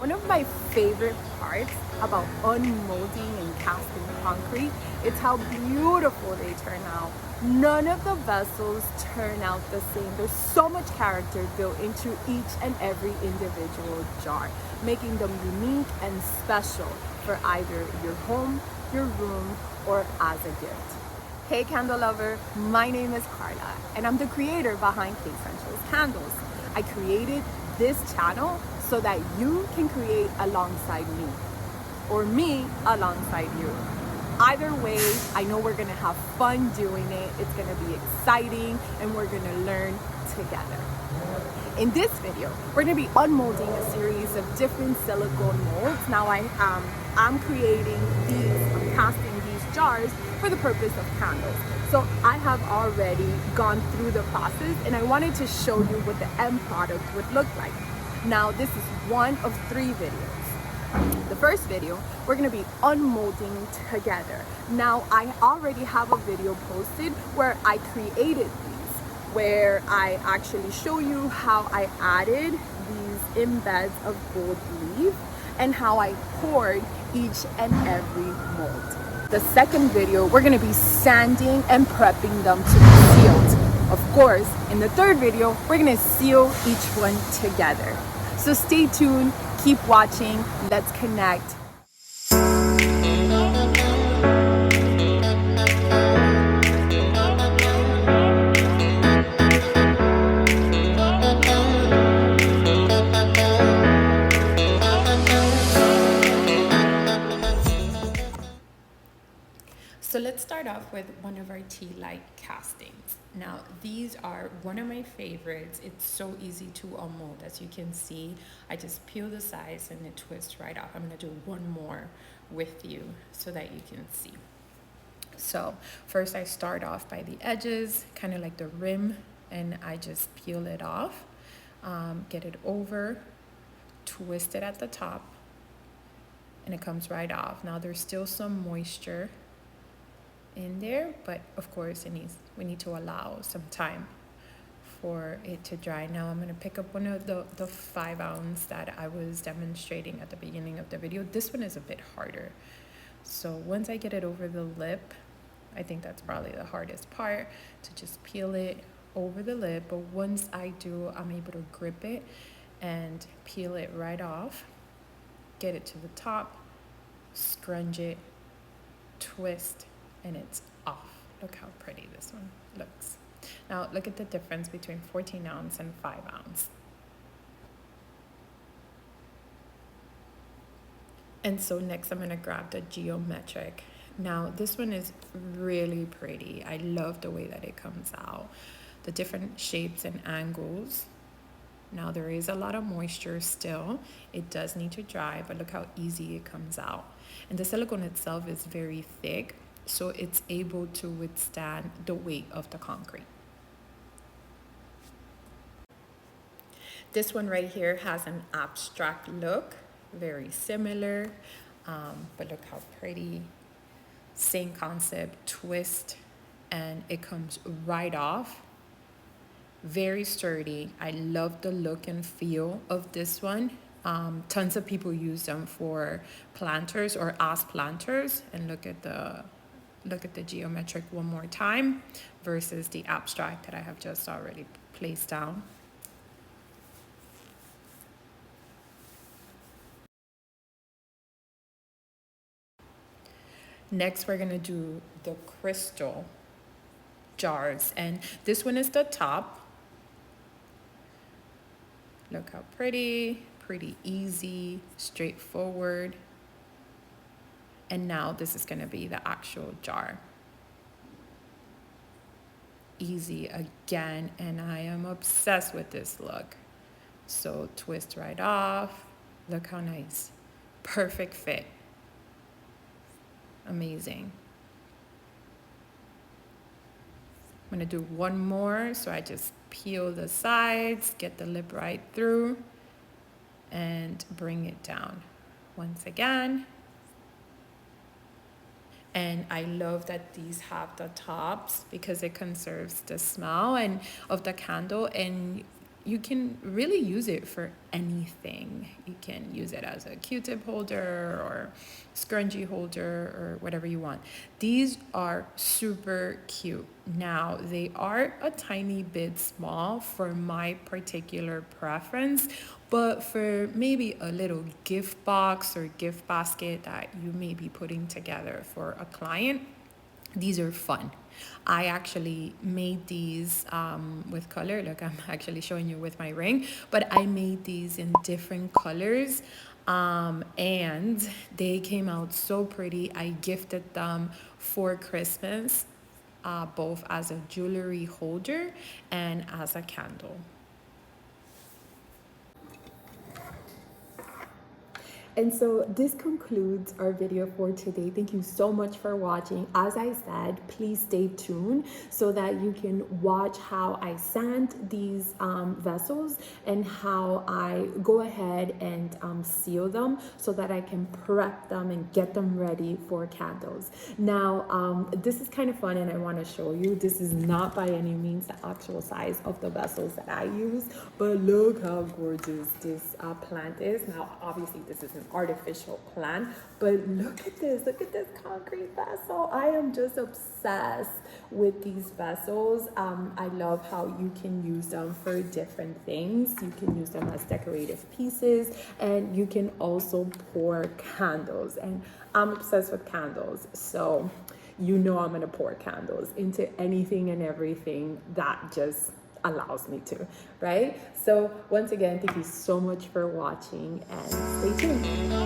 One of my favorite parts about unmolding and casting concrete is how beautiful they turn out. None of the vessels turn out the same. There's so much character built into each and every individual jar, making them unique and special for either your home, your room, or as a gift. Hey candle lover, my name is Carla and I'm the creator behind K Essentials Candles. I created this channel so that you can create alongside me or me alongside you. Either way, I know we're gonna have fun doing it. It's gonna be exciting and we're gonna learn together. In this video, we're gonna be unmolding a series of different silicone molds. Now I'm creating I'm casting these jars for the purpose of candles. So I have already gone through the process and I wanted to show you what the end product would look like. Now this is one of 3 videos. The first video, we're gonna be unmolding together. Now I already have a video posted where I created these, where I actually show you how I added these embeds of gold leaf and how I poured each and every mold. The second video, we're gonna be sanding and prepping them to be sealed. Of course, in the third video, we're gonna seal each one together. So stay tuned, keep watching, let's connect. So let's start off with one of our tea light castings. Now these are one of my favorites. It's so easy to unmold. As you can see, I just peel the sides and it twists right off. I'm gonna do one more with you so that you can see. So first I start off by the edges, kind of like the rim, and I just peel it off, get it over, twist it at the top, and it comes right off. Now there's still some moisture in there, but of course we need to allow some time for it to dry. Now I'm going to pick up one of the 5 ounce that I was demonstrating at the beginning of the video. This one is a bit harder, so once I get it over the lip, I think that's probably the hardest part, to just peel it over the lip. But once I do, I'm able to grip it and peel it right off, get it to the top, scrunch it, twist, and it's off. Look how pretty this one looks. Now look at the difference between 14 ounce and 5 ounce. And so next I'm gonna grab the geometric. Now this one is really pretty. I love the way that it comes out, the different shapes and angles. Now there is a lot of moisture still. It does need to dry, but look how easy it comes out. And the silicone itself is very thick, so it's able to withstand the weight of the concrete. This one right here has an abstract look, very similar, but look how pretty. Same concept, twist, and it comes right off. Very sturdy. I love the look and feel of this one. Tons of people use them for planters or as planters. And look at the geometric one more time versus the abstract that I have just already placed down. Next, we're gonna do the crystal jars, and this one is the top. Look how pretty easy, straightforward. And now this is gonna be the actual jar. Easy again, and I am obsessed with this look. So twist right off. Look how nice. Perfect fit. Amazing. I'm gonna do one more, so I just peel the sides, get the lip right through, and bring it down once again. And I love that these have the tops because it conserves the smell and of the candle, and you can really use it for anything. You can use it as a Q-tip holder or scrunchie holder or whatever you want. These are super cute. Now, they are a tiny bit small for my particular preference, but for maybe a little gift box or gift basket that you may be putting together for a client, these are fun. I actually made these with color. Look, I'm actually showing you with my ring, but I made these in different colors, and they came out so pretty. I gifted them for Christmas, both as a jewelry holder and as a candle. And so this concludes our video for today. Thank you so much for watching. As I said, please stay tuned so that you can watch how I sand these vessels and how I go ahead and seal them so that I can prep them and get them ready for candles. Now, this is kind of fun and I want to show you. This is not by any means the actual size of the vessels that I use, but look how gorgeous this plant is. Now, obviously this is an artificial plant, but look at this concrete vessel. I am just obsessed with these vessels. I love how you can use them for different things. You can use them as decorative pieces, and you can also pour candles, and I'm obsessed with candles, so you know I'm gonna pour candles into anything and everything that just allows me to, right? So once again, thank you so much for watching and stay tuned.